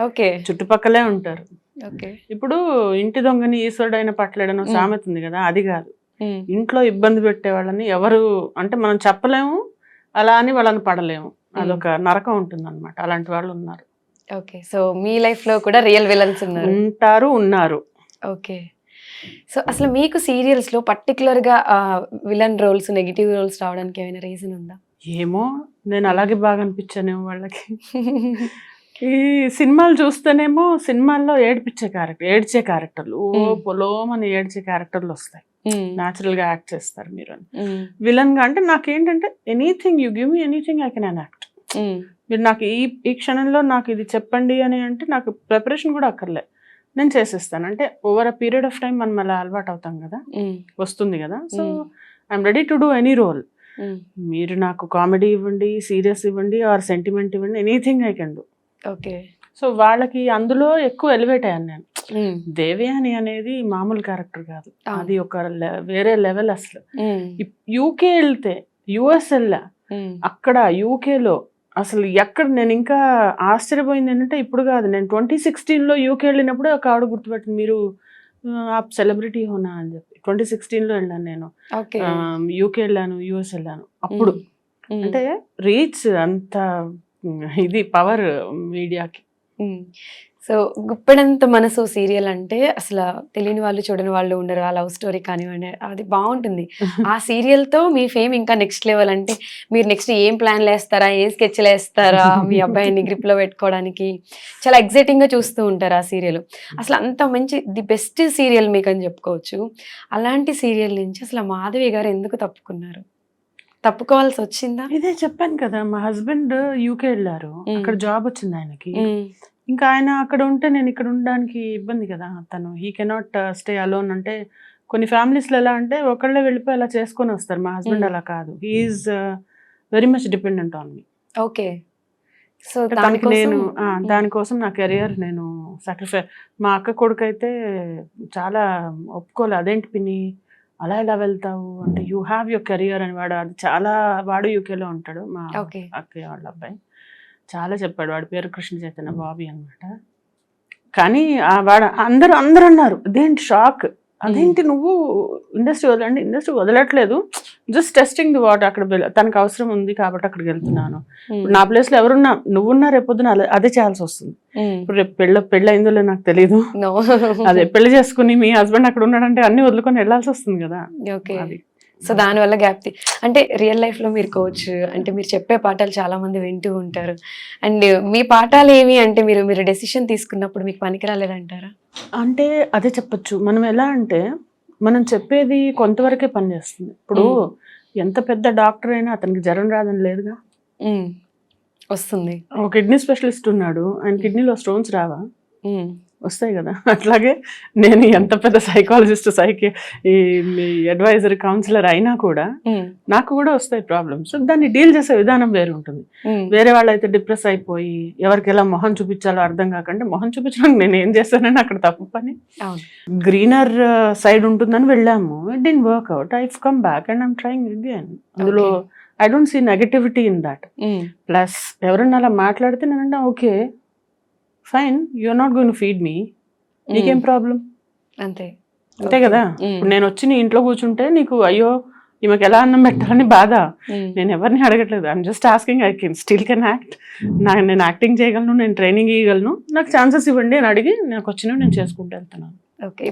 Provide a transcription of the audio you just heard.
Okay. చుట్టుపక్కలే ఉంటారు. Okay. ఇప్పుడు ఇంటి దొంగని ఈశ్వరుడైన పట్టలేడనో సామెత ఉంది కదా, అది కాదు. ఇంట్లో ఇబ్బంది పెట్టే వాళ్ళని ఎవరు అంటే మనం చెప్పలేము, అలా అని వాళ్ళని పడలేము. అదొక నరకం ఉంటుంది అనమాట. అలాంటి వాళ్ళు ఉన్నారు. ఓకే. సో మీ లైఫ్ లో కూడా రియల్ విలన్స్ ఉన్నారు. ఓకే. సో అసలు మీకు సీరియల్స్ లో పర్టికులర్ గా విలన్ రోల్స్, నెగిటివ్ రోల్స్ రావడానికి ఏమైనా రీజన్ ఉందా? ఏమో, నేను అలాగే బాగా అనిపించానేమో వాళ్ళకి. ఈ సినిమాలు చూస్తేనేమో సినిమాల్లో ఏడ్చే క్యారెక్టర్లు, పొలోమని ఏడ్చే క్యారెక్టర్లు వస్తాయి. న్యాచురల్ గా యాక్ట్ చేస్తారు మీరు అని. విలన్ గా అంటే నాకేంటంటే anything you give me anything I can act. మీరు నాకు ఈ క్షణంలో నాకు ఇది చెప్పండి అని అంటే నాకు ప్రిపరేషన్ కూడా అక్కర్లే, నేను చేసేస్తాను. అంటే over a period of time మనం అలా అలవాటు అవుతాం కదా, వస్తుంది కదా. So I'm ready to do any role. మీరు నాకు కామెడీ ఇవ్వండి, సీరియస్ ఇవ్వండి, ఆర్ సెంటిమెంట్ ఇవ్వండి, anything I can do. Okay. So వాళ్ళకి అందులో ఎక్కువ ఎలివేట్ అయ్యాను నేను. దేవయాని అనేది మామూలు క్యారెక్టర్ కాదు, అది ఒక వేరే లెవెల్. అసలు యూకే వెళ్తే, యుఎస్ వెళ్ళా, అక్కడ యూకేలో అసలు ఎక్కడ నేను ఇంకా ఆశ్చర్యపోయింది ఏంటంటే, ఇప్పుడు కాదు, నేను 2016లో యూకే వెళ్ళినప్పుడు ఒక ఆవిడ గుర్తుపెట్టింది, మీరు ఆ సెలబ్రిటీ హోనా అని చెప్పి. 2016లో వెళ్ళాను నేను, యూకే వెళ్ళాను, యుఎస్ వెళ్ళాను. అప్పుడు అంటే రీచ్ అంత, ఇది పవర్ మీడియాకి. సో గుప్పెడంత మనసు సీరియల్ అంటే అసలు తెలియని వాళ్ళు చూడని వాళ్ళు ఉండరు. ఆ లవ్ స్టోరీ కానివ్వండి, అది బాగుంటుంది. ఆ సీరియల్తో మీ ఫేమ్ ఇంకా నెక్స్ట్ లెవెల్. అంటే మీరు నెక్స్ట్ ఏం ప్లాన్లు వేస్తారా, ఏం స్కెచ్లు వేస్తారా మీ అబ్బాయిని గ్రిప్లో పెట్టుకోవడానికి, చాలా ఎగ్జైటింగ్గా చూస్తూ ఉంటారు ఆ సీరియల్. అసలు అంత మంచి ది బెస్ట్ సీరియల్ మీకు అని చెప్పుకోవచ్చు. అలాంటి సీరియల్ నుంచి అసలు మాధవి గారు ఎందుకు తప్పుకున్నారు, తప్పుకోవాల్సి వచ్చిందా? ఇదే చెప్పాను కదా, మా హస్బెండ్ యూకే వెళ్ళారు, అక్కడ జాబ్ వచ్చింది ఆయనకి. ఇంకా ఆయన అక్కడ ఉంటే నేను ఇక్కడ ఉండడానికి ఇబ్బంది కదా. తను హీ కెనాట్ స్టే అలోన్. అంటే కొన్ని ఫ్యామిలీస్లో ఎలా అంటే ఒకళ్ళే వెళ్ళిపోయి అలా చేసుకొని వస్తారు. మా హస్బెండ్ అలా కాదు, he's very much dependent on me. Okay. So తనకి నేను దానికోసం నా కెరియర్ నేను సాక్రిఫై. మా అక్క కొడుకు అయితే చాలా ఒప్పుకోలే, అదేంటి పిన్ని అలా ఎలా వెళ్తావు అంటే, యూ హ్యావ్ యువర్ కెరియర్ అని. వాడు అది చాలా, వాడు యూకేలో ఉంటాడు, మా అక్కయ్య వాళ్ళ అబ్బాయి. చాలా చెప్పాడు, వాడి పేరు కృష్ణ చైతన్య, బాబీ అనమాట. కానీ వాడు అందరూ అన్నారు, అదేంటి షాక్, అదేంటి నువ్వు ఇండస్ట్రీ వదలండి, ఇండస్ట్రీ వదలట్లేదు, జస్ట్ టెస్టింగ్ ది వాటర్. అక్కడ తనకు అవసరం ఉంది కాబట్టి అక్కడికి వెళ్తున్నాను. నా ప్లేస్లో ఎవరున్నా, నువ్వున్నా రేపొద్దున అదే చేయాల్సి వస్తుంది. ఇప్పుడు రేపు పెళ్ళి అయిందో లేదో నాకు తెలియదు, అదే పెళ్లి చేసుకుని మీ హస్బెండ్ అక్కడ ఉన్నాడంటే అన్ని వదులుకొని వెళ్ళాల్సి వస్తుంది కదా. అది సో దానివల్ల గ్యాప్. అంటే రియల్ లైఫ్ లో మీరు కోచ్, అంటే మీరు చెప్పే పాఠాలు చాలా మంది వింటూ ఉంటారు. అండ్ మీ పాఠాలు ఏమి అంటే మీరు డెసిషన్ తీసుకున్నప్పుడు మీకు పనికి రాలేదంటారా? అంటే అదే చెప్పొచ్చు. మనం ఎలా అంటే, మనం చెప్పేది కొంతవరకే పనిచేస్తుంది. ఇప్పుడు ఎంత పెద్ద డాక్టర్ అయినా అతనికి జ్వరం రాదని లేదుగా, వస్తుంది. ఒక కిడ్నీ స్పెషలిస్ట్ ఉన్నాడు, ఆయన కిడ్నీలో స్టోన్స్ రావా? వస్తాయి కదా. అట్లాగే నేను ఎంత పెద్ద సైకాలజిస్ట్, ఈ అడ్వైజర్, కౌన్సిలర్ అయినా కూడా నాకు కూడా వస్తాయి ప్రాబ్లమ్స్. దాన్ని డీల్ చేసే విధానం వేరు ఉంటుంది. వేరే వాళ్ళైతే డిప్రెస్ అయిపోయి ఎవరికి ఎలా మొహం చూపించాలో అర్థం కాకంటే, మొహం చూపించడానికి నేను ఏం చేస్తానని అక్కడ తప్పు పని. గ్రీనర్ సైడ్ ఉంటుందని వెళ్ళాము, it didn't work out, I come back and I'm trying again. అందులో I don't see negativity in that. Plus ఎవరన్నా అలా మాట్లాడితే నేనంటే okay fine, you're not going to feed me, నీకేం ప్రాబ్లం, అంతే కదా. ఇప్పుడు నేను వచ్చి నీ ఇంట్లో కూర్చుంటే నీకు అయ్యో ఈమెకి ఎలా అన్నం పెట్టాలని బాధ. నేను ఎవరిని అడగట్లేదు, I'm just asking, I can still can act, నేను యాక్టింగ్ చేయగలను, నేను ట్రైనింగ్ ఇవ్వగలను, నాకు ఛాన్సెస్ ఇవ్వండి అని అడిగి నాకు వచ్చినవి నేను చేసుకుంటూ వెళ్తున్నాను. ఓకే.